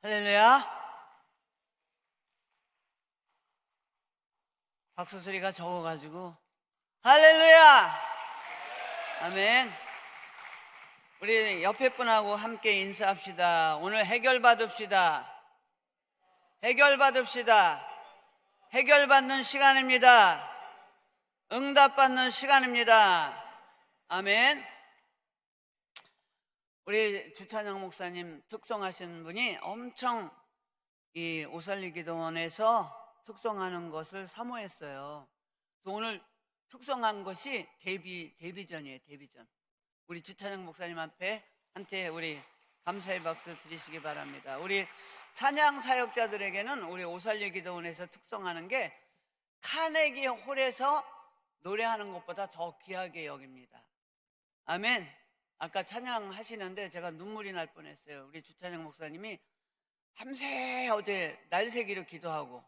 할렐루야. 박수 소리가 적어가지고 할렐루야. 아멘. 우리 옆에 분하고 함께 인사합시다. 오늘 해결받읍시다. 해결받읍시다. 해결받는 시간입니다. 응답받는 시간입니다. 아멘. 우리 주찬영 목사님 특성하신 분이 엄청 이 오살리 기도원에서 특성하는 것을 사모했어요. 그래서 오늘 특성한 것이 데뷔전이에요. 데뷔전. 우리 주찬영 목사님 한테 우리 감사의 박수 드리시기 바랍니다. 우리 찬양 사역자들에게는 우리 오살리 기도원에서 특성하는 게 카네기 홀에서 노래하는 것보다 더 귀하게 여깁니다. 아멘. 아까 찬양하시는데 제가 눈물이 날 뻔했어요. 우리 주찬영 목사님이 밤새 어제 날새기로 기도하고,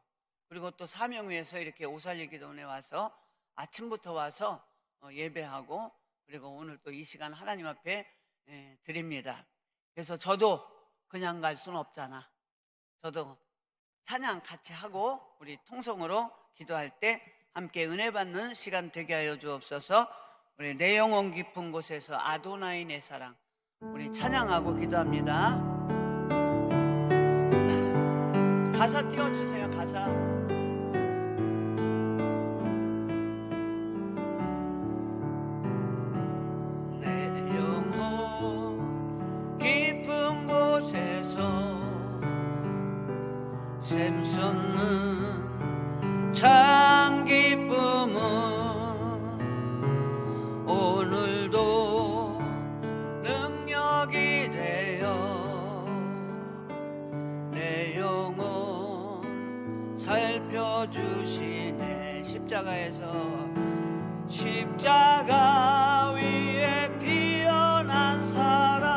그리고 또 사명 위에서 이렇게 오살리 기도원에 와서 아침부터 와서 예배하고, 그리고 오늘 또 이 시간 하나님 앞에 드립니다. 그래서 저도 그냥 갈 수는 없잖아. 저도 찬양 같이 하고 우리 통성으로 기도할 때 함께 은혜 받는 시간 되게 하여 주옵소서. 우리 내 영혼 깊은 곳에서 아도나이 내 사랑, 우리 찬양하고 기도합니다. 가사 띄워주세요. 가사. 내 영혼 깊은 곳에서 샘솟는 참 기쁨은 오늘도 능력이 되어 내 영혼 살펴주시네. 십자가 위에 피어난 사랑,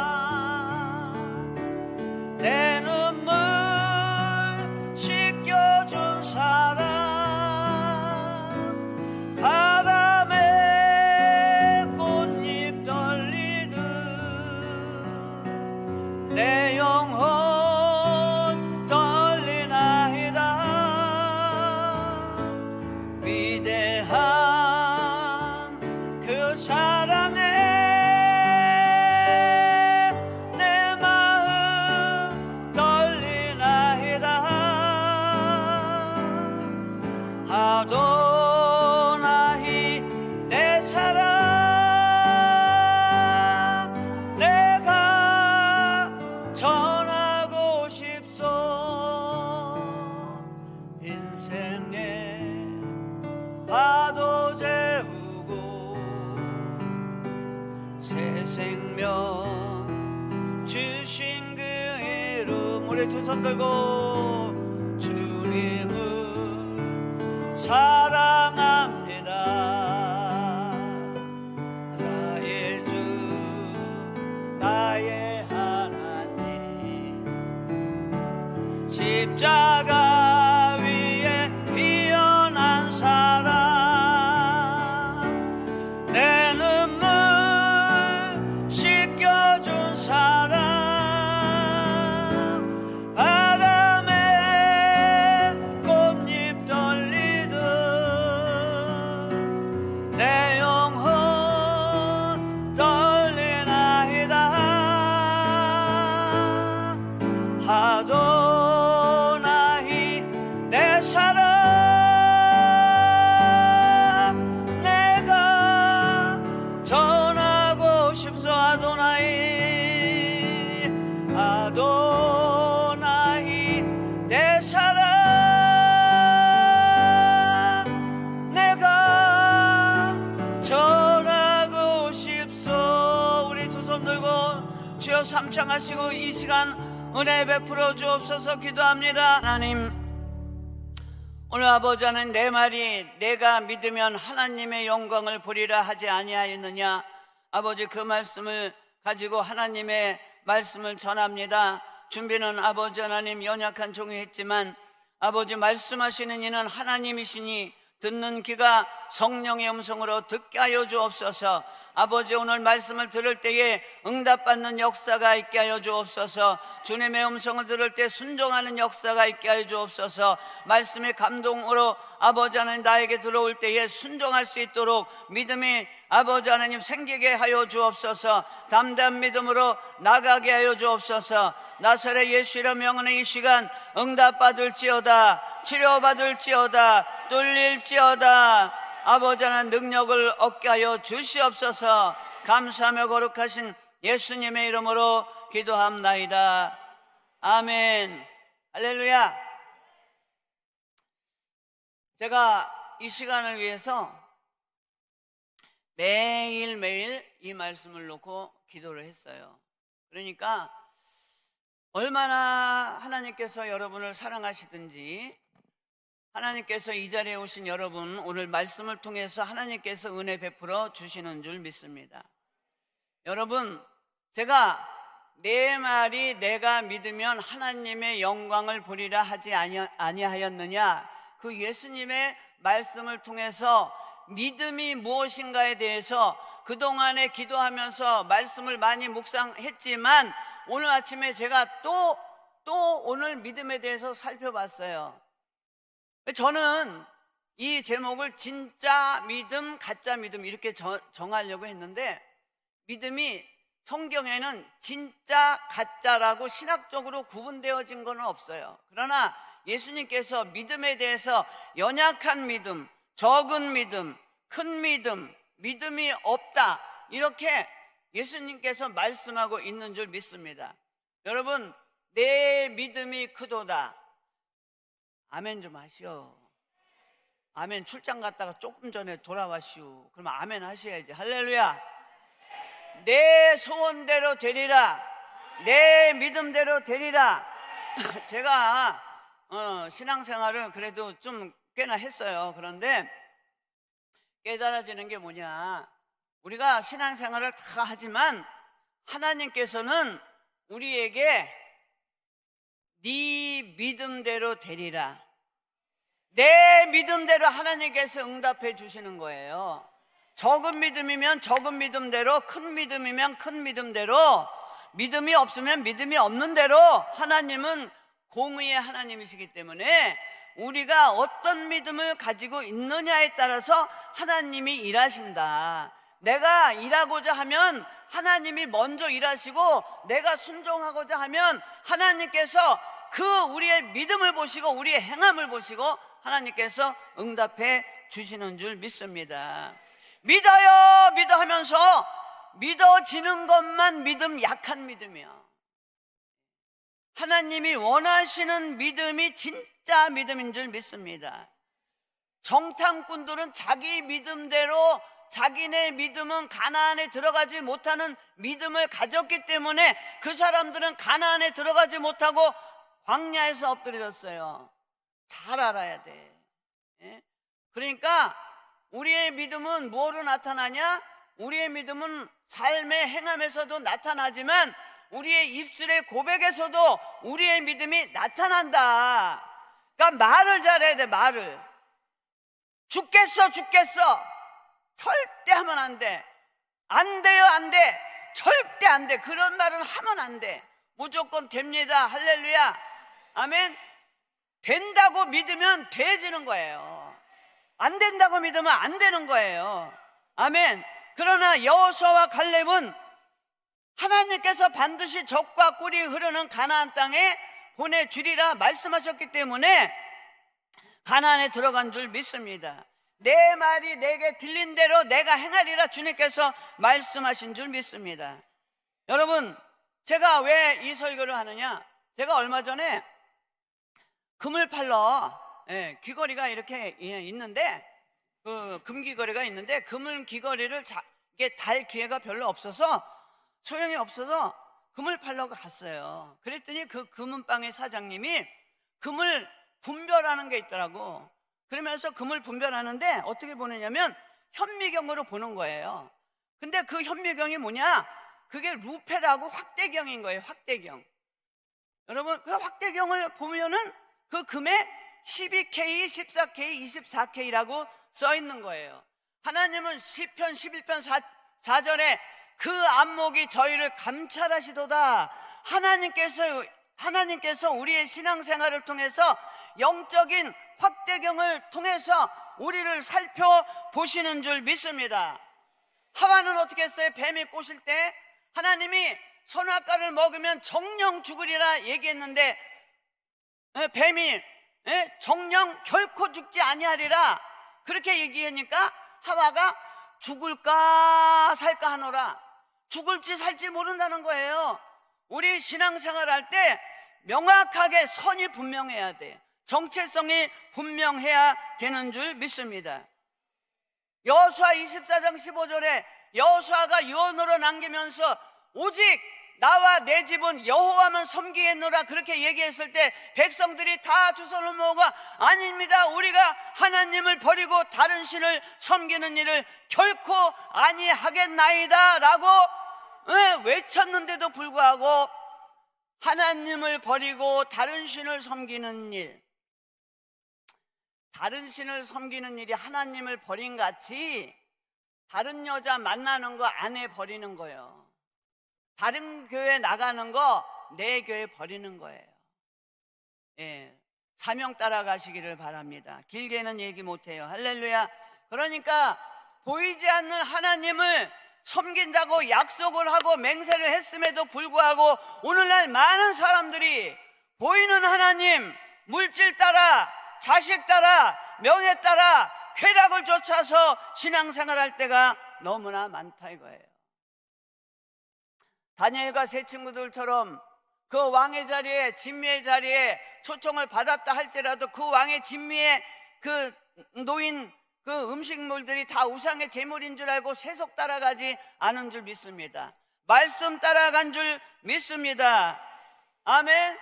내 눈물 씻겨준 사랑, 내 영혼 떨리나이다. 위대한 그 사랑에 내 마음 떨리나이다. 아도나이 내 사랑, 전하고 싶소. 인생의 파도 재우고 새 생명 주신 그 이름, 우리 두 손 들고 주님을 사랑합니다. 나의 주 나의 십자가 위에 피어난 사랑, 내 눈물 씻겨준 사랑, 바람에 꽃잎 떨리듯 내 영혼 떨리나이다. 하도 내 사랑, 내가 전하고 싶소. 아도나이, 아도나이 내 사랑, 내가 전하고 싶소. 우리 두 손 들고 주여 삼창하시고 이 시간 은혜 베풀어 주옵소서. 기도합니다. 하나님, 오늘 아버지 하나님, 내 말이 내가 믿으면 하나님의 영광을 보리라 하지 아니하였느냐. 아버지, 그 말씀을 가지고 하나님의 말씀을 전합니다. 준비는 아버지 하나님 연약한 종이 했지만 아버지 말씀하시는 이는 하나님이시니 듣는 귀가 성령의 음성으로 듣게 하여 주옵소서. 아버지, 오늘 말씀을 들을 때에 응답받는 역사가 있게 하여 주옵소서. 주님의 음성을 들을 때 순종하는 역사가 있게 하여 주옵소서. 말씀의 감동으로 아버지 하나님 나에게 들어올 때에 순종할 수 있도록 믿음이 아버지 하나님 생기게 하여 주옵소서. 담대한 믿음으로 나가게 하여 주옵소서. 나사렛 예수 이름 명하는 이 시간 응답받을지어다, 치료받을지어다, 뚫릴지어다. 아버지 하나님 능력을 얻게 하여 주시옵소서. 감사하며 거룩하신 예수님의 이름으로 기도합나이다. 아멘. 할렐루야. 제가 이 시간을 위해서 매일매일 이 말씀을 놓고 기도를 했어요. 그러니까 얼마나 하나님께서 여러분을 사랑하시든지, 하나님께서 이 자리에 오신 여러분, 오늘 말씀을 통해서 하나님께서 은혜 베풀어 주시는 줄 믿습니다. 여러분, 제가 내 말이 내가 믿으면 하나님의 영광을 보리라 하지 아니하였느냐, 그 예수님의 말씀을 통해서 믿음이 무엇인가에 대해서 그동안에 기도하면서 말씀을 많이 묵상했지만 오늘 아침에 제가 또 오늘 믿음에 대해서 살펴봤어요. 저는 이 제목을 진짜 믿음, 가짜 믿음 이렇게 정하려고 했는데, 믿음이 성경에는 진짜, 가짜라고 신학적으로 구분되어진 건 없어요. 그러나 예수님께서 믿음에 대해서 연약한 믿음, 적은 믿음, 큰 믿음, 믿음이 없다, 이렇게 예수님께서 말씀하고 있는 줄 믿습니다. 여러분, 내 믿음이 크도다. 아멘 좀 하시오. 아멘. 출장 갔다가 조금 전에 돌아왔시오. 그러면 아멘 하셔야지. 할렐루야. 내 소원대로 되리라, 내 믿음대로 되리라. 제가 신앙생활을 그래도 좀 꽤나 했어요. 그런데 깨달아지는 게 뭐냐, 우리가 신앙생활을 다 하지만 하나님께서는 우리에게 네 믿음대로 되리라, 내 믿음대로 하나님께서 응답해 주시는 거예요. 적은 믿음이면 적은 믿음대로, 큰 믿음이면 큰 믿음대로, 믿음이 없으면 믿음이 없는 대로 하나님은 공의의 하나님이시기 때문에 우리가 어떤 믿음을 가지고 있느냐에 따라서 하나님이 일하신다. 내가 일하고자 하면 하나님이 먼저 일하시고, 내가 순종하고자 하면 하나님께서 그 우리의 믿음을 보시고 우리의 행함을 보시고 하나님께서 응답해 주시는 줄 믿습니다. 믿어요 믿어 하면서 믿어지는 것만 믿음, 약한 믿음이야. 하나님이 원하시는 믿음이 진짜 믿음인 줄 믿습니다. 정탐꾼들은 자기 믿음대로, 자기네 믿음은 가나안에 들어가지 못하는 믿음을 가졌기 때문에 그 사람들은 가나안에 들어가지 못하고 광야에서 엎드려졌어요. 잘 알아야 돼. 그러니까 우리의 믿음은 뭐로 나타나냐? 우리의 믿음은 삶의 행함에서도 나타나지만 우리의 입술의 고백에서도 우리의 믿음이 나타난다. 그러니까 말을 잘해야 돼. 말을. 죽겠어 절대 하면 안 돼. 안 돼요, 안 돼. 절대 안 돼. 그런 말은 하면 안 돼. 무조건 됩니다. 할렐루야. 아멘. 된다고 믿으면 돼지는 거예요. 안 된다고 믿으면 안 되는 거예요. 아멘. 그러나 여호수아와 갈렙은 하나님께서 반드시 젖과 꿀이 흐르는 가나안 땅에 보내주리라 말씀하셨기 때문에 가나안에 들어간 줄 믿습니다. 내 말이 내게 들린 대로 내가 행하리라 주님께서 말씀하신 줄 믿습니다. 여러분, 제가 왜 이 설교를 하느냐, 제가 얼마 전에 금을 팔러 귀걸이가 이렇게 있는데, 그 금귀걸이가 있는데, 금을 귀걸이를 이게 달 기회가 별로 없어서, 소용이 없어서 금을 팔러 갔어요. 그랬더니 그 금은방의 사장님이 금을 분별하는 게 있더라고. 그러면서 금을 분별하는데 어떻게 보느냐면 현미경으로 보는 거예요. 근데 그 현미경이 뭐냐, 그게 루페라고 확대경인 거예요. 확대경. 여러분, 그 확대경을 보면은 그 금에 12K, 14K, 24K라고 써 있는 거예요. 하나님은 시편 11편 4절에 그 안목이 저희를 감찰하시도다. 하나님께서 우리의 신앙생활을 통해서 영적인 확대경을 통해서 우리를 살펴보시는 줄 믿습니다. 하와는 어떻게 했어요? 뱀이 꼬실 때 하나님이 선악과를 먹으면 정령 죽으리라 얘기했는데 뱀이 정령 결코 죽지 아니하리라 그렇게 얘기하니까 하와가 죽을까 살까 하노라. 죽을지 살지 모른다는 거예요. 우리 신앙생활 할 때 명확하게 선이 분명해야 돼. 정체성이 분명해야 되는 줄 믿습니다. 여호수아 24장 15절에 여호수아가 유언으로 남기면서 오직 나와 내 집은 여호와만 섬기겠노라 그렇게 얘기했을 때 백성들이 다 두 손을 모으고 아닙니다. 우리가 하나님을 버리고 다른 신을 섬기는 일을 결코 아니하겠나이다 라고 외쳤는데도 불구하고 하나님을 버리고 다른 신을 섬기는 일, 다른 신을 섬기는 일이 하나님을 버린 같이 다른 여자 만나는 거 아내 버리는 거예요. 다른 교회 나가는 거 내 교회 버리는 거예요. 예, 사명 따라가시기를 바랍니다. 길게는 얘기 못해요. 할렐루야. 그러니까 보이지 않는 하나님을 섬긴다고 약속을 하고 맹세를 했음에도 불구하고 오늘날 많은 사람들이 보이는 하나님, 물질 따라, 자식 따라, 명예 따라 쾌락을 쫓아서 신앙생활할 때가 너무나 많다 이거예요. 다니엘과 세 친구들처럼 그 왕의 자리에, 진미의 자리에 초청을 받았다 할지라도 그 왕의 진미에 그 놓인 그 음식물들이 다 우상의 제물인 줄 알고 세속 따라가지 않은 줄 믿습니다. 말씀 따라간 줄 믿습니다. 아멘.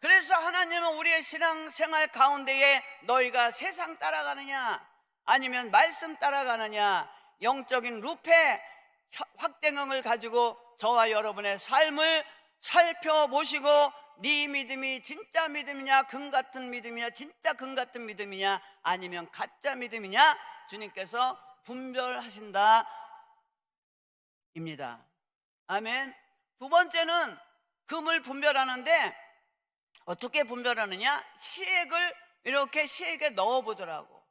그래서 하나님은 우리의 신앙생활 가운데에 너희가 세상 따라가느냐 아니면 말씀 따라가느냐, 영적인 루페 확대경을 가지고 저와 여러분의 삶을 살펴보시고 네 믿음이 진짜 믿음이냐, 금 같은 믿음이냐, 진짜 금 같은 믿음이냐, 아니면 가짜 믿음이냐 주님께서 분별하신다 입니다. 아멘. 두 번째는 금을 분별하는데 어떻게 분별하느냐? 시액을 이렇게 시액에 넣어보더라고.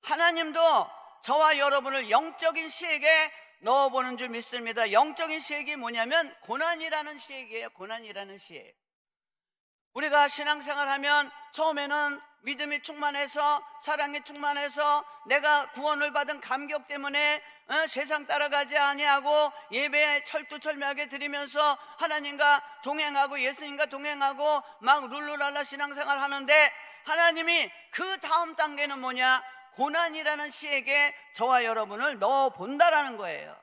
하나님도 저와 여러분을 영적인 시액에 넣어보는 줄 믿습니다. 영적인 시액이 뭐냐면 고난이라는 시액이에요. 고난이라는 시액. 우리가 신앙생활하면 처음에는 믿음이 충만해서, 사랑이 충만해서, 내가 구원을 받은 감격 때문에 세상 따라가지 아니하고 예배에 철두철미하게 드리면서 하나님과 동행하고 예수님과 동행하고 막 룰루랄라 신앙생활 하는데, 하나님이 그 다음 단계는 뭐냐? 고난이라는 시에게 저와 여러분을 넣어본다라는 거예요.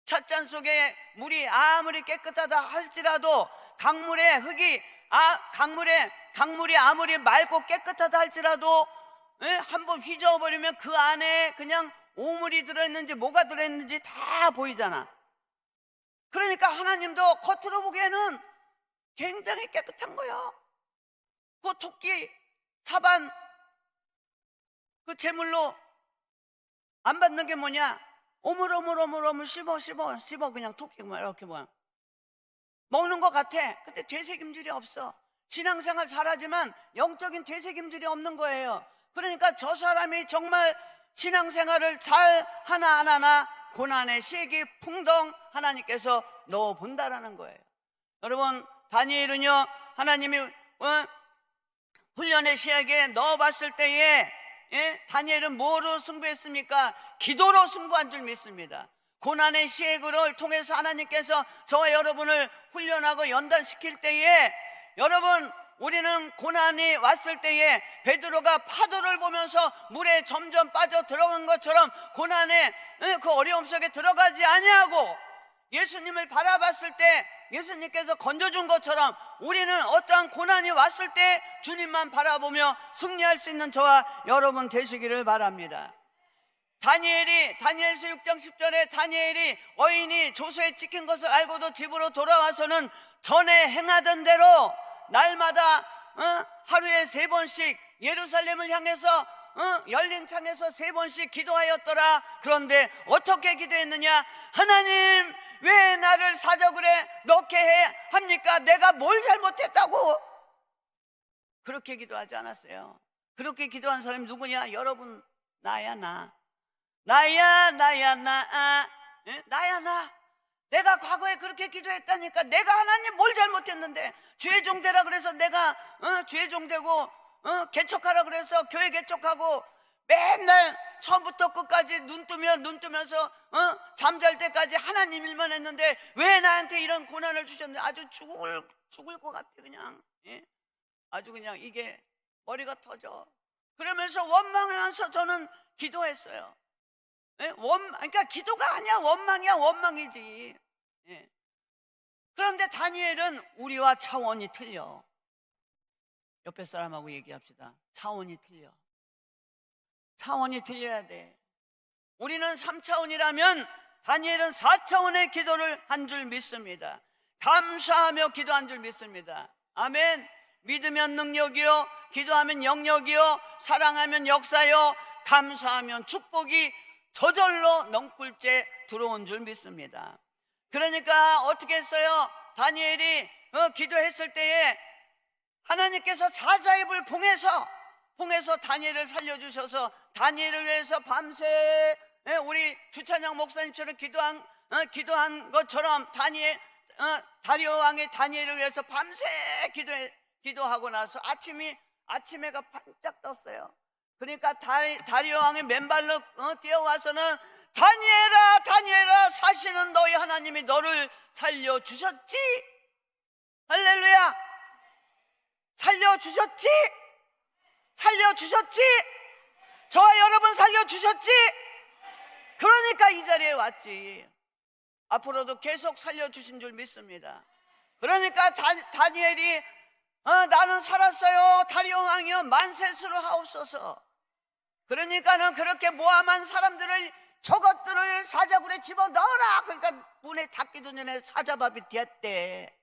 찻잔 속에 물이 아무리 깨끗하다 할지라도 강물의 흙이 강물이 아무리 맑고 깨끗하다 할지라도 한번 휘저어버리면 그 안에 그냥 오물이 들어있는지 뭐가 들어있는지 다 보이잖아. 그러니까 하나님도 겉으로 보기에는 굉장히 깨끗한 거예요. 그 토끼 사반 그 제물로 안 받는 게 뭐냐? 오물 씹어 그냥 토끼 이렇게 뭐야 먹는 것 같아. 근데 되새김질이 없어. 신앙생활 잘하지만 영적인 되새김질이 없는 거예요. 그러니까 저 사람이 정말 신앙생활을 잘 하나 고난의 시기 풍덩 하나님께서 넣어본다라는 거예요. 여러분, 다니엘은요 하나님이 훈련의 시에게 넣어봤을 때에 다니엘은 뭐로 승부했습니까? 기도로 승부한 줄 믿습니다. 고난의 시액을 통해서 하나님께서 저와 여러분을 훈련하고 연단시킬 때에, 여러분, 우리는 고난이 왔을 때에 베드로가 파도를 보면서 물에 점점 빠져 들어간 것처럼 고난의 그 어려움 속에 들어가지 아니하고 예수님을 바라봤을 때 예수님께서 건져준 것처럼 우리는 어떠한 고난이 왔을 때 주님만 바라보며 승리할 수 있는 저와 여러분 되시기를 바랍니다. 다니엘서 6장 10절에 다니엘이 어인이 조서에 찍힌 것을 알고도 집으로 돌아와서는 전에 행하던 대로 날마다 하루에 3번씩 예루살렘을 향해서 열린 창에서 3번씩 기도하였더라. 그런데 어떻게 기도했느냐? 하나님, 왜 나를 사적을에 넣게 합니까? 내가 뭘 잘못했다고? 그렇게 기도하지 않았어요. 그렇게 기도한 사람이 누구냐? 여러분, 나야 나. 나야 나. 나야 나. 내가 과거에 그렇게 기도했다니까. 내가 하나님 뭘 잘못했는데? 주의 종되라 그래서 내가 주의 종되고 개척하라 그래서 교회 개척하고 맨날 처음부터 끝까지 눈 뜨면서 잠잘 때까지 하나님 일만 했는데 왜 나한테 이런 고난을 주셨는데? 아주 죽을 것 같아 그냥. 예? 아주 그냥 이게 머리가 터져. 그러면서 원망하면서 저는 기도했어요. 예? 그러니까 기도가 아니야, 원망이야, 원망이지. 예. 그런데 다니엘은 우리와 차원이 틀려. 옆에 사람하고 얘기합시다. 차원이 틀려. 차원이 틀려야 돼. 우리는 3차원이라면 다니엘은 4차원의 기도를 한 줄 믿습니다. 감사하며 기도한 줄 믿습니다. 아멘. 믿으면 능력이요, 기도하면 영역이요, 사랑하면 역사요, 감사하면 축복이 저절로 넝굴째 들어온 줄 믿습니다. 그러니까 어떻게 했어요? 다니엘이 기도했을 때에 하나님께서 사자입을 봉해서 다니엘을 살려주셔서 다니엘을 위해서 밤새 우리 주찬양 목사님처럼 기도한 것처럼 다리오 왕이 다니엘을 위해서 밤새 기도하고 나서 아침해가 반짝 떴어요. 그러니까 다리오 왕이 맨발로 뛰어와서는 다니엘아, 사실은 너희 하나님이 너를 살려주셨지? 할렐루야. 살려주셨지? 저와 여러분 살려주셨지? 그러니까 이 자리에 왔지. 앞으로도 계속 살려주신 줄 믿습니다. 그러니까 다니엘이 나는 살았어요, 다리오 왕이여 만세수로 하옵소서. 그러니까는 그렇게 모함한 사람들을, 저것들을 사자굴에 집어넣어라. 그러니까 문에 닫기도 전에 사자밥이 되었대.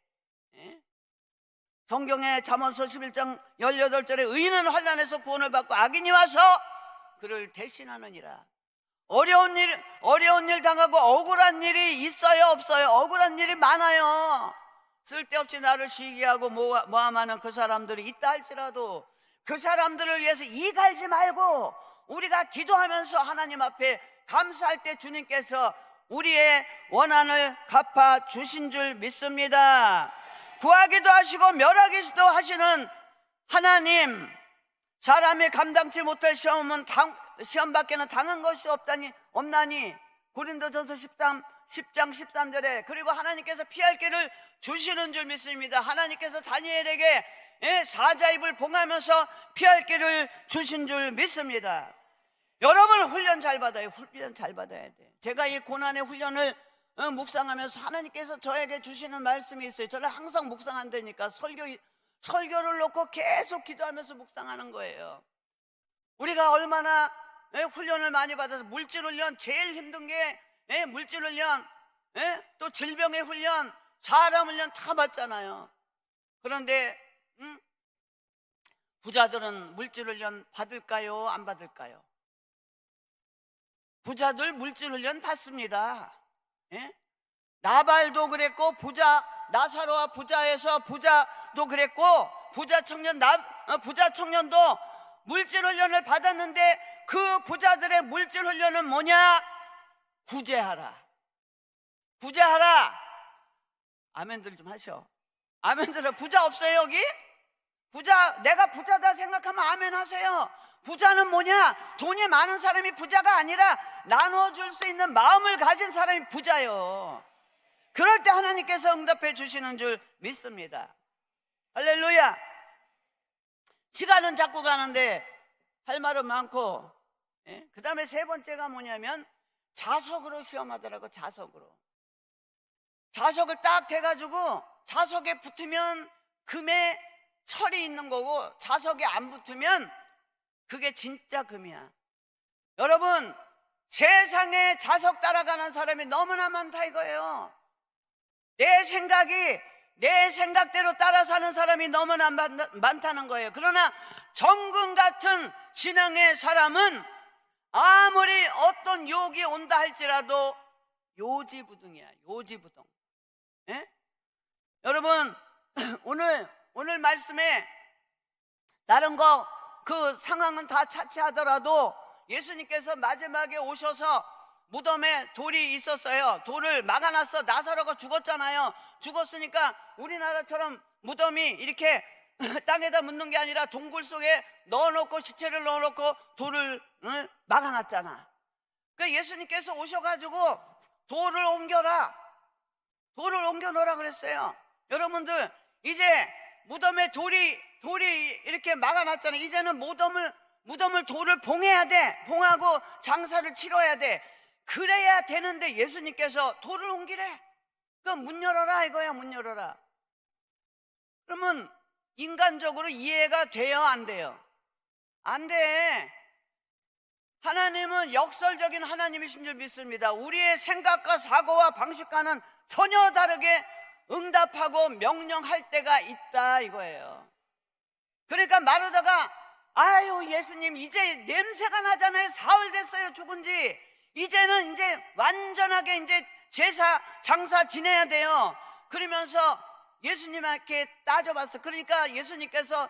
예? 성경에 잠언서 11장 18절에 의인은 환난에서 구원을 받고 악인이 와서 그를 대신하느니라. 어려운 일 당하고 억울한 일이 있어요, 없어요? 억울한 일이 많아요. 쓸데없이 나를 시기하고 모함하는 그 사람들이 있다 할지라도 그 사람들을 위해서 이 갈지 말고 우리가 기도하면서 하나님 앞에 감사할 때 주님께서 우리의 원한을 갚아주신 줄 믿습니다. 구하기도 하시고 멸하기도 하시는 하나님, 사람이 감당치 못할 시험 밖에는 당한 것이 없나니 고린도전서 10장 13절에 그리고 하나님께서 피할 길을 주시는 줄 믿습니다. 하나님께서 다니엘에게 사자입을 봉하면서 피할 길을 주신 줄 믿습니다. 여러분 훈련 잘 받아야 돼. 제가 이 고난의 훈련을 묵상하면서 하나님께서 저에게 주시는 말씀이 있어요. 저는 항상 묵상한다니까 설교를 놓고 계속 기도하면서 묵상하는 거예요. 우리가 얼마나 훈련을 많이 받아서 물질 훈련, 제일 힘든 게 물질 훈련, 또 질병의 훈련, 사람 훈련 다 받잖아요. 그런데 부자들은 물질 훈련 받을까요? 안 받을까요? 부자들 물질 훈련 받습니다. 나발도 그랬고 나사로와 부자에서 부자도 그랬고 부자 청년도 물질 훈련을 받았는데 그 부자들의 물질 훈련은 뭐냐? 구제하라. 아멘들 좀 하셔. 아멘들. 부자 없어요 여기? 내가 부자다 생각하면 아멘 하세요. 부자는 뭐냐? 돈이 많은 사람이 부자가 아니라 나눠줄 수 있는 마음을 가진 사람이 부자요. 그럴 때 하나님께서 응답해 주시는 줄 믿습니다. 할렐루야. 시간은 자꾸 가는데 할 말은 많고, 그 다음에 세 번째가 뭐냐면 자석으로 시험하더라고. 자석을 딱 대가지고 자석에 붙으면 금에 철이 있는 거고 자석에 안 붙으면 그게 진짜 금이야. 여러분, 세상에 자석 따라가는 사람이 너무나 많다 이거예요. 내 생각이 내 생각대로 따라 사는 사람이 너무나 많다는 거예요. 그러나 정금 같은 신앙의 사람은 아무리 어떤 유혹이 온다 할지라도 요지부동이야. 요지부동. 예? 여러분, 오늘 말씀에 다른 거 그 상황은 다 차치하더라도 예수님께서 마지막에 오셔서 무덤에 돌이 있었어요. 돌을 막아놨어. 나사로가 죽었잖아요. 죽었으니까 우리나라처럼 무덤이 이렇게 땅에다 묻는 게 아니라 동굴 속에 넣어놓고 시체를 넣어놓고 돌을 막아놨잖아. 그러니까 예수님께서 오셔가지고 돌을 옮겨라. 돌을 옮겨놓으라 그랬어요. 여러분들, 이제 무덤에 돌이 이렇게 막아놨잖아요. 이제는 무덤을 돌을 봉해야 돼. 봉하고 장사를 치러야 돼. 그래야 되는데 예수님께서 돌을 옮기래. 그럼 문 열어라 이거야. 문 열어라. 그러면 인간적으로 이해가 돼요? 안 돼요? 안 돼. 하나님은 역설적인 하나님이신 줄 믿습니다. 우리의 생각과 사고와 방식과는 전혀 다르게 응답하고 명령할 때가 있다 이거예요. 그러니까 마르다가 아유 예수님 이제 냄새가 나잖아요. 사흘 됐어요 죽은 지. 이제는 이제 완전하게 이제 제사 장사 지내야 돼요. 그러면서 예수님한테 따져봤어. 그러니까 예수님께서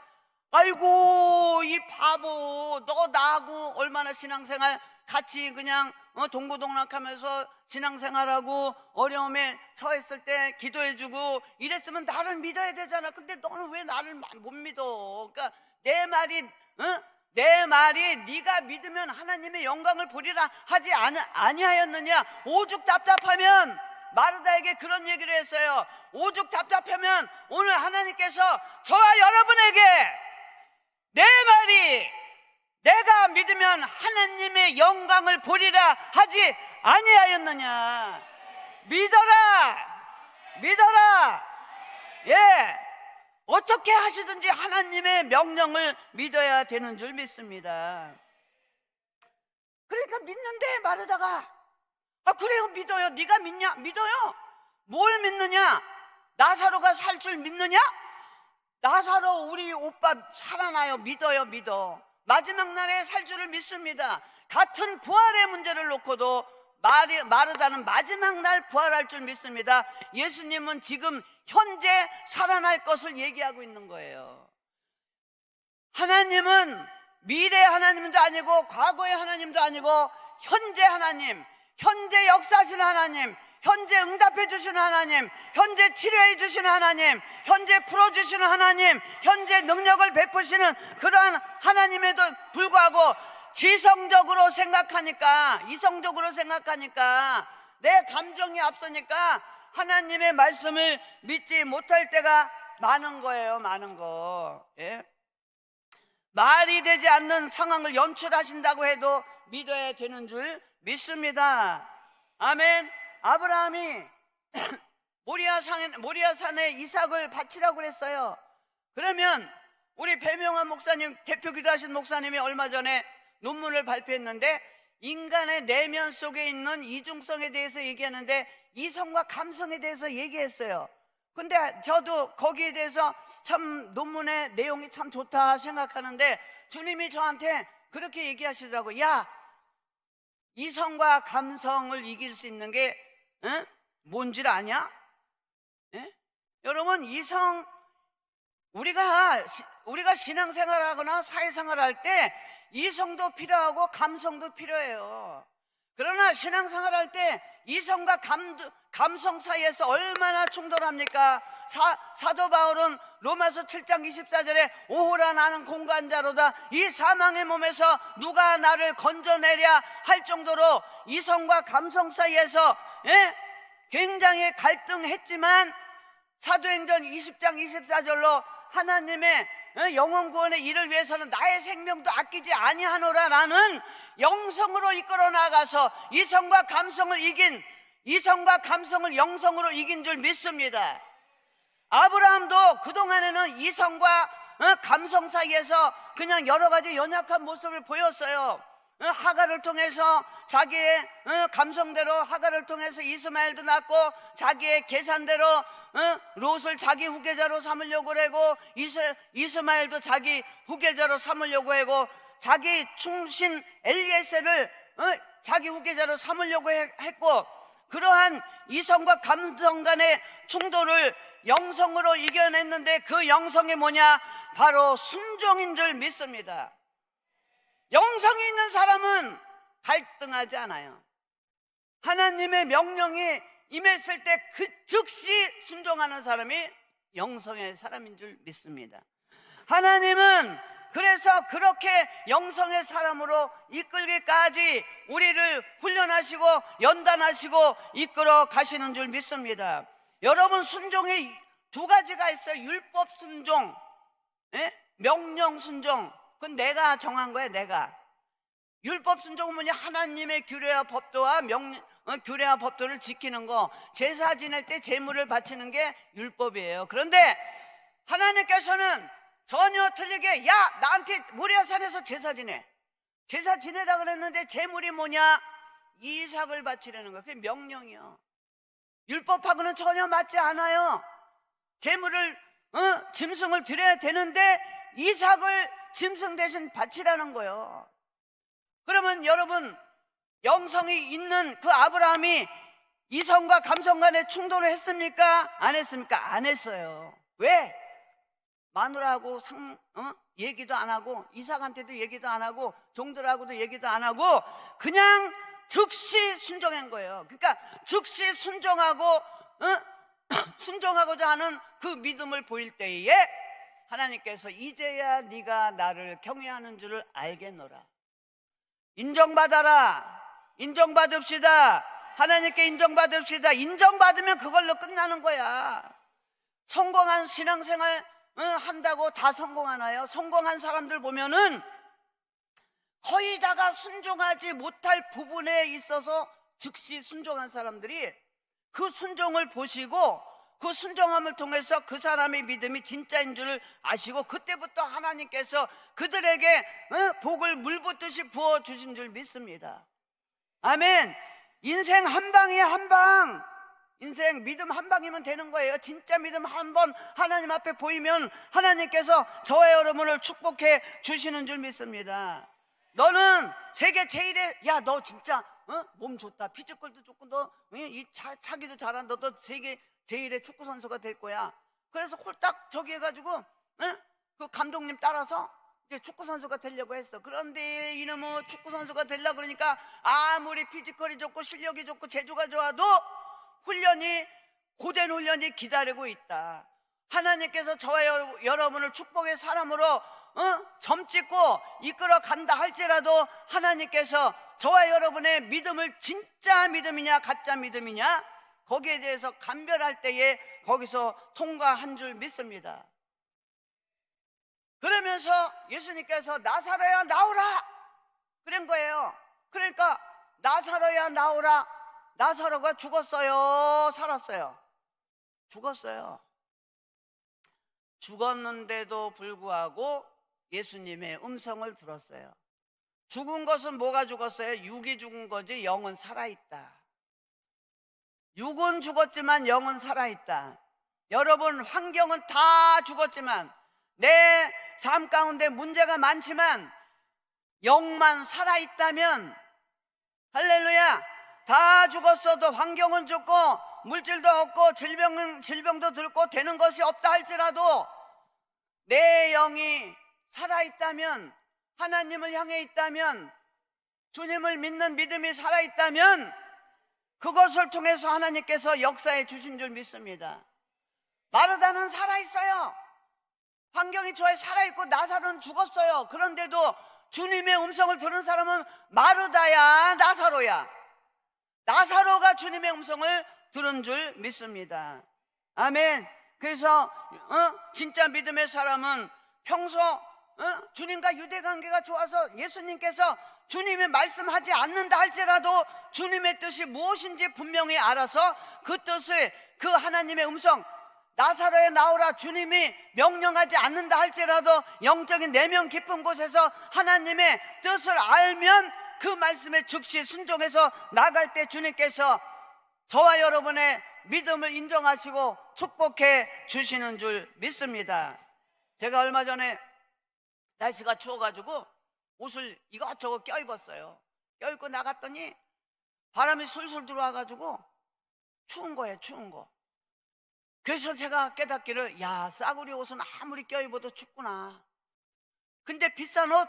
아이고 이 바보 너 나하고 얼마나 신앙생활 같이 그냥 동고동락하면서 신앙생활하고 어려움에 처했을 때 기도해주고 이랬으면 나를 믿어야 되잖아. 근데 너는 왜 나를 못 믿어? 그러니까 내 말이 네가 믿으면 하나님의 영광을 보리라 하지 아니하였느냐. 오죽 답답하면 마르다에게 그런 얘기를 했어요. 오죽 답답하면 오늘 하나님께서 저와 여러분에게 내 말이 내가 믿으면 하나님의 영광을 보리라 하지 아니하였느냐. 믿어라. 예, 어떻게 하시든지 하나님의 명령을 믿어야 되는 줄 믿습니다. 그러니까 믿는데 마르다가 그래요 믿어요. 네가 믿냐? 믿어요. 뭘 믿느냐? 나사로가 살 줄 믿느냐? 나사로 우리 오빠 살아나요. 믿어. 마지막 날에 살 줄을 믿습니다. 같은 부활의 문제를 놓고도 마르다는 마지막 날 부활할 줄 믿습니다. 예수님은 지금 현재 살아날 것을 얘기하고 있는 거예요. 하나님은 미래 하나님도 아니고 과거의 하나님도 아니고 현재 하나님, 현재 역사하시는 하나님, 현재 응답해 주시는 하나님, 현재 치료해 주시는 하나님, 현재 풀어주시는 하나님, 현재 능력을 베푸시는 그러한 하나님에도 불구하고 이성적으로 생각하니까 내 감정이 앞서니까 하나님의 말씀을 믿지 못할 때가 많은 거예요. 많은 거. 예? 말이 되지 않는 상황을 연출하신다고 해도 믿어야 되는 줄 믿습니다. 아멘. 아브라함이 모리아산에 이삭을 바치라고 그랬어요. 그러면 우리 배명환 목사님, 대표 기도하신 목사님이 얼마 전에 논문을 발표했는데 인간의 내면 속에 있는 이중성에 대해서 얘기하는데 이성과 감성에 대해서 얘기했어요. 근데 저도 거기에 대해서 참 논문의 내용이 참 좋다 생각하는데 주님이 저한테 그렇게 얘기하시더라고요. 야, 이성과 감성을 이길 수 있는 게 뭔지 아냐? 여러분, 우리가 신앙생활하거나 사회생활할 때 이성도 필요하고 감성도 필요해요. 그러나 신앙생활할 때 이성과 감성 사이에서 얼마나 충돌합니까? 사도 바울은 로마서 7장 24절에 오호라 나는 공간자로다 이 사망의 몸에서 누가 나를 건져내랴 할 정도로 이성과 감성 사이에서 굉장히 갈등했지만 사도행전 20장 24절로 하나님의 영혼 구원의 일을 위해서는 나의 생명도 아끼지 아니하노라라는 영성으로 이끌어 나가서 이성과 감성을 영성으로 이긴 줄 믿습니다. 아브라함도 그동안에는 이성과 감성 사이에서 그냥 여러 가지 연약한 모습을 보였어요. 하갈을 통해서 자기의 감성대로 하갈을 통해서 이스마엘도 낳고 자기의 계산대로 롯을 자기 후계자로 삼으려고 하고 이스마엘도 자기 후계자로 삼으려고 하고 자기 충신 엘리에셀을 자기 후계자로 삼으려고 했고, 그러한 이성과 감성 간의 충돌을 영성으로 이겨냈는데 그 영성이 뭐냐? 바로 순종인 줄 믿습니다. 영성이 있는 사람은 갈등하지 않아요. 하나님의 명령이 임했을 때 그 즉시 순종하는 사람이 영성의 사람인 줄 믿습니다. 하나님은 그래서 그렇게 영성의 사람으로 이끌기까지 우리를 훈련하시고 연단하시고 이끌어 가시는 줄 믿습니다. 여러분, 순종이 두 가지가 있어요. 율법 순종, 명령 순종. 그건 내가 정한 거예요. 내가. 율법 순종은 뭐냐? 하나님의 규례와 법도와 규례와 법도를 지키는 거. 제사 지낼 때 제물을 바치는 게 율법이에요. 그런데 하나님께서는 전혀 틀리게, 야, 나한테 모리아산에서 제사 지내. 제사 지내라 그랬는데 제물이 뭐냐? 이삭을 바치라는 거예요. 그게 명령이요. 율법하고는 전혀 맞지 않아요. 제물을 짐승을 드려야 되는데 이삭을 짐승 대신 바치라는 거예요. 그러면 여러분, 영성이 있는 그 아브라함이 이성과 감성 간의 충돌을 했습니까? 안 했습니까? 안 했어요. 왜? 마누라하고 얘기도 안 하고 이삭한테도 얘기도 안 하고 종들하고도 얘기도 안 하고 그냥 즉시 순종한 거예요. 그러니까 즉시 순종하고 순종하고자 하는 그 믿음을 보일 때에 하나님께서 이제야 네가 나를 경외하는 줄을 알겠노라. 인정받아라. 인정받읍시다. 하나님께 인정받읍시다. 인정받으면 그걸로 끝나는 거야. 성공한 신앙생활 한다고 다 성공하나요? 성공한 사람들 보면은 거의 다가 순종하지 못할 부분에 있어서 즉시 순종한 사람들이 그 순종을 보시고 그 순종함을 통해서 그 사람의 믿음이 진짜인 줄을 아시고 그때부터 하나님께서 그들에게 복을 물붓듯이 부어주신 줄 믿습니다. 아멘. 인생 한 방이에요. 한 방. 인생 믿음 한 방이면 되는 거예요. 진짜 믿음 한 번 하나님 앞에 보이면 하나님께서 저와 여러분을 축복해 주시는 줄 믿습니다. 너는 세계 제일의, 야, 너 진짜 몸 좋다, 피지컬도 좋고 너 차기도 잘한다, 너 세계 제일의 축구 선수가 될 거야. 그래서 홀딱 저기 해가지고 그 감독님 따라서 이제 축구 선수가 되려고 했어. 그런데 이놈은 축구 선수가 되려고 그러니까 아무리 피지컬이 좋고 실력이 좋고 재주가 좋아도 고된 훈련이 기다리고 있다. 하나님께서 저와 여러분을 축복의 사람으로 점찍고 이끌어 간다 할지라도 하나님께서 저와 여러분의 믿음을 진짜 믿음이냐 가짜 믿음이냐 거기에 대해서 감별할 때에 거기서 통과한 줄 믿습니다. 그러면서 예수님께서 나사로야 나오라 그런 거예요. 그러니까 나사로야 나오라. 나사로가 죽었어요, 살았어요? 죽었어요. 죽었는데도 불구하고 예수님의 음성을 들었어요. 죽은 것은 뭐가 죽었어요? 육이 죽은 거지 영은 살아있다. 육은 죽었지만 영은 살아있다. 여러분, 환경은 다 죽었지만 내 삶 가운데 문제가 많지만 영만 살아있다면, 할렐루야, 다 죽었어도 환경은 죽고 물질도 없고 질병도 들고 되는 것이 없다 할지라도 내 영이 살아있다면, 하나님을 향해 있다면, 주님을 믿는 믿음이 살아있다면 그것을 통해서 하나님께서 역사해 주신 줄 믿습니다. 마르다는 살아있어요. 환경이 좋아요. 살아있고 나사로는 죽었어요. 그런데도 주님의 음성을 들은 사람은 마르다야 나사로야. 나사로가 주님의 음성을 들은 줄 믿습니다. 아멘. 그래서 진짜 믿음의 사람은 평소 주님과 유대관계가 좋아서 예수님께서 주님이 말씀하지 않는다 할지라도 주님의 뜻이 무엇인지 분명히 알아서 그 뜻을, 그 하나님의 음성, 나사로에 나오라 주님이 명령하지 않는다 할지라도 영적인 내면 깊은 곳에서 하나님의 뜻을 알면 그 말씀에 즉시 순종해서 나갈 때 주님께서 저와 여러분의 믿음을 인정하시고 축복해 주시는 줄 믿습니다. 제가 얼마 전에 날씨가 추워가지고 옷을 이것저것 껴입었어요. 껴입고 나갔더니 바람이 술술 들어와가지고 추운 거예요, 추운 거. 그래서 제가 깨닫기를, 야, 싸구려 옷은 아무리 껴입어도 춥구나. 근데 비싼 옷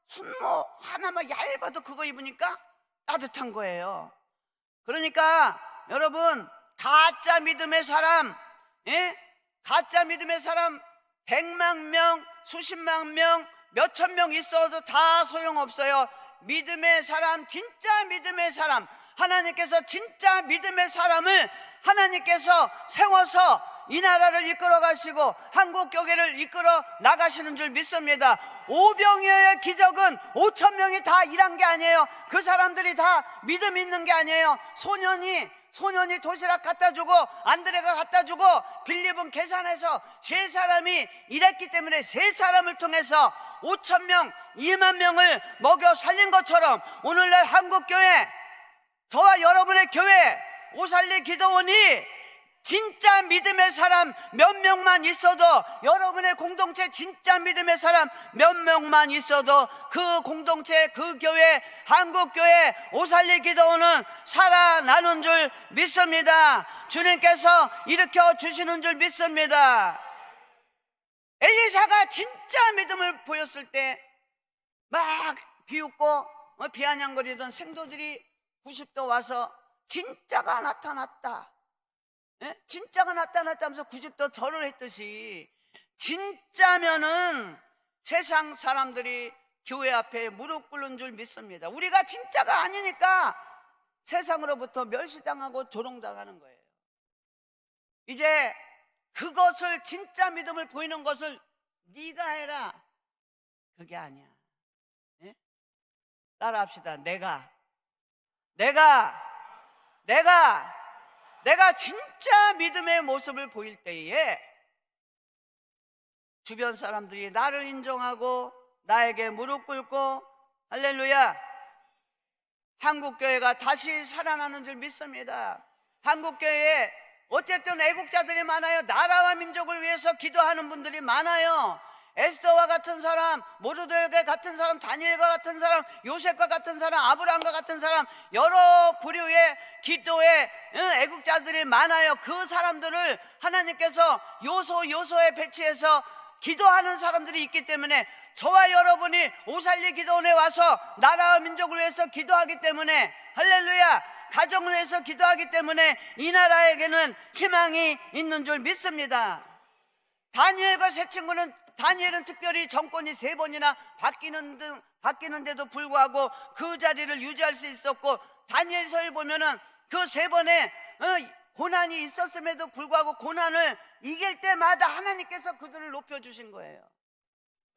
순모 하나만 얇아도 그거 입으니까 따뜻한 거예요. 그러니까 여러분, 가짜 믿음의 사람, 가짜 믿음의 사람 100만 명, 수십만 명, 몇천 명 있어도 다 소용없어요. 믿음의 사람, 진짜 믿음의 사람, 하나님께서 진짜 믿음의 사람을 하나님께서 세워서 이 나라를 이끌어 가시고 한국 교회를 이끌어 나가시는 줄 믿습니다. 오병이어의 기적은 5천 명이 다 일한 게 아니에요. 그 사람들이 다 믿음 있는 게 아니에요. 소년이 도시락 갖다 주고 안드레가 갖다 주고 빌립은 계산해서 세 사람이 일했기 때문에 세 사람을 통해서 5천 명, 2만 명을 먹여 살린 것처럼 오늘날 한국교회, 저와 여러분의 교회 오살리 기도원이 진짜 믿음의 사람 몇 명만 있어도, 여러분의 공동체 진짜 믿음의 사람 몇 명만 있어도 그 공동체, 그 교회, 한국교회 오살리 기도원은 살아나는 줄 믿습니다. 주님께서 일으켜 주시는 줄 믿습니다. 엘리사가 진짜 믿음을 보였을 때 막 비웃고 비아냥거리던 생도들이 90도 와서 진짜가 나타났다, 진짜가 나타났다면서 90도 절을 했듯이, 진짜면은 세상 사람들이 교회 앞에 무릎 꿇는 줄 믿습니다. 우리가 진짜가 아니니까 세상으로부터 멸시당하고 조롱당하는 거예요. 이제 그것을, 진짜 믿음을 보이는 것을 네가 해라, 그게 아니야. 따라합시다. 내가 진짜 믿음의 모습을 보일 때에 주변 사람들이 나를 인정하고 나에게 무릎 꿇고, 할렐루야, 한국교회가 다시 살아나는 줄 믿습니다. 한국교회에 어쨌든 애국자들이 많아요. 나라와 민족을 위해서 기도하는 분들이 많아요. 에스더와 같은 사람, 모르드게 같은 사람, 다니엘과 같은 사람, 요셉과 같은 사람, 아브라함과 같은 사람, 여러 부류의 기도의 애국자들이 많아요. 그 사람들을 하나님께서 요소에 배치해서 기도하는 사람들이 있기 때문에, 저와 여러분이 오살리 기도원에 와서 나라와 민족을 위해서 기도하기 때문에, 할렐루야, 가정을 위해서 기도하기 때문에 이 나라에게는 희망이 있는 줄 믿습니다. 다니엘과 세 친구는, 다니엘은 특별히 정권이 3번이나 바뀌는데도 불구하고 그 자리를 유지할 수 있었고, 다니엘서에 보면은 그 3번의 고난이 있었음에도 불구하고 고난을 이길 때마다 하나님께서 그들을 높여주신 거예요.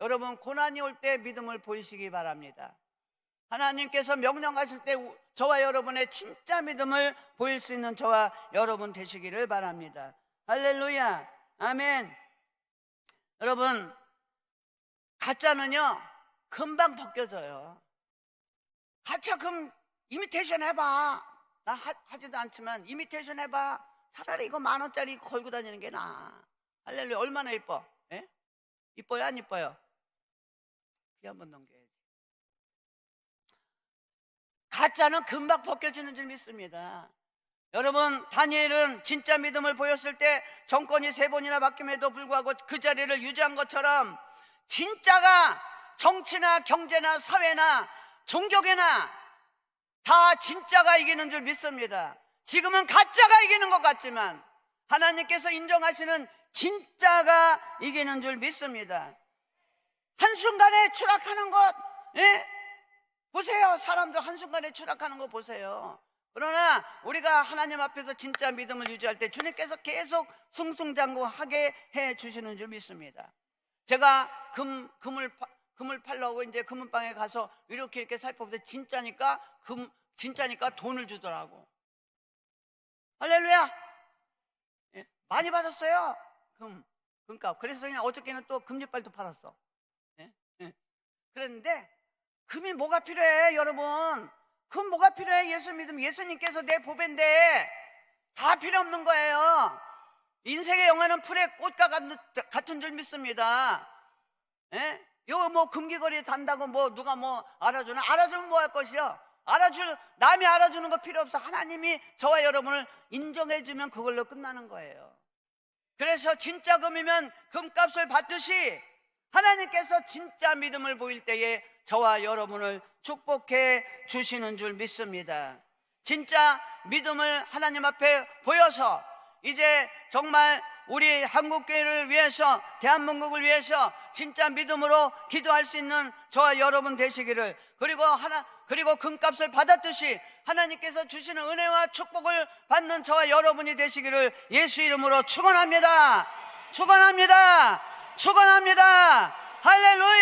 여러분, 고난이 올 때 믿음을 보이시기 바랍니다. 하나님께서 명령하실 때 저와 여러분의 진짜 믿음을 보일 수 있는 저와 여러분 되시기를 바랍니다. 할렐루야, 아멘. 여러분, 가짜는요 금방 벗겨져요. 가짜 그럼 이미테이션 해봐. 나 하지도 않지만 이미테이션 해봐. 차라리 이거 10,000원짜리 걸고 다니는 게 나아. 할렐루야. 얼마나 이뻐? 예? 이뻐요, 안 이뻐요? 귀 한번 넘겨야지. 가짜는 금방 벗겨지는 줄 믿습니다. 여러분, 다니엘은 진짜 믿음을 보였을 때 정권이 3번이나 바뀜에도 불구하고 그 자리를 유지한 것처럼, 진짜가 정치나 경제나 사회나 종교계나 다 진짜가 이기는 줄 믿습니다. 지금은 가짜가 이기는 것 같지만 하나님께서 인정하시는 진짜가 이기는 줄 믿습니다. 한순간에 추락하는 것, 보세요. 사람들 한순간에 추락하는 거 보세요. 그러나 우리가 하나님 앞에서 진짜 믿음을 유지할 때 주님께서 계속 승승장구하게 해 주시는 줄 믿습니다. 제가 금을 팔려고 이제 금은방에 가서 이렇게 살펴보는데 진짜니까 돈을 주더라고. 할렐루야. 많이 받았어요. 금값. 그래서 그냥 어저께는 또 금리빨도 팔았어. 그랬는데 금이 뭐가 필요해, 여러분? 금 뭐가 필요해? 예수 믿으면 예수님께서 내 보배인데 다 필요 없는 거예요. 인생의 영화는 풀의 꽃과 같은 줄 믿습니다. 예? 이거 뭐 금기거리 단다고 뭐 누가 뭐 알아주면 뭐 할 것이요? 남이 알아주는 거 필요 없어. 하나님이 저와 여러분을 인정해주면 그걸로 끝나는 거예요. 그래서 진짜 금이면 금값을 받듯이 하나님께서 진짜 믿음을 보일 때에 저와 여러분을 축복해 주시는 줄 믿습니다. 진짜 믿음을 하나님 앞에 보여서 이제 정말 우리 한국교회를 위해서, 대한민국을 위해서 진짜 믿음으로 기도할 수 있는 저와 여러분 되시기를, 그리고 금값을 받았듯이 하나님께서 주시는 은혜와 축복을 받는 저와 여러분이 되시기를 예수 이름으로 축원합니다. 축원합니다. 축원합니다. 할렐루야.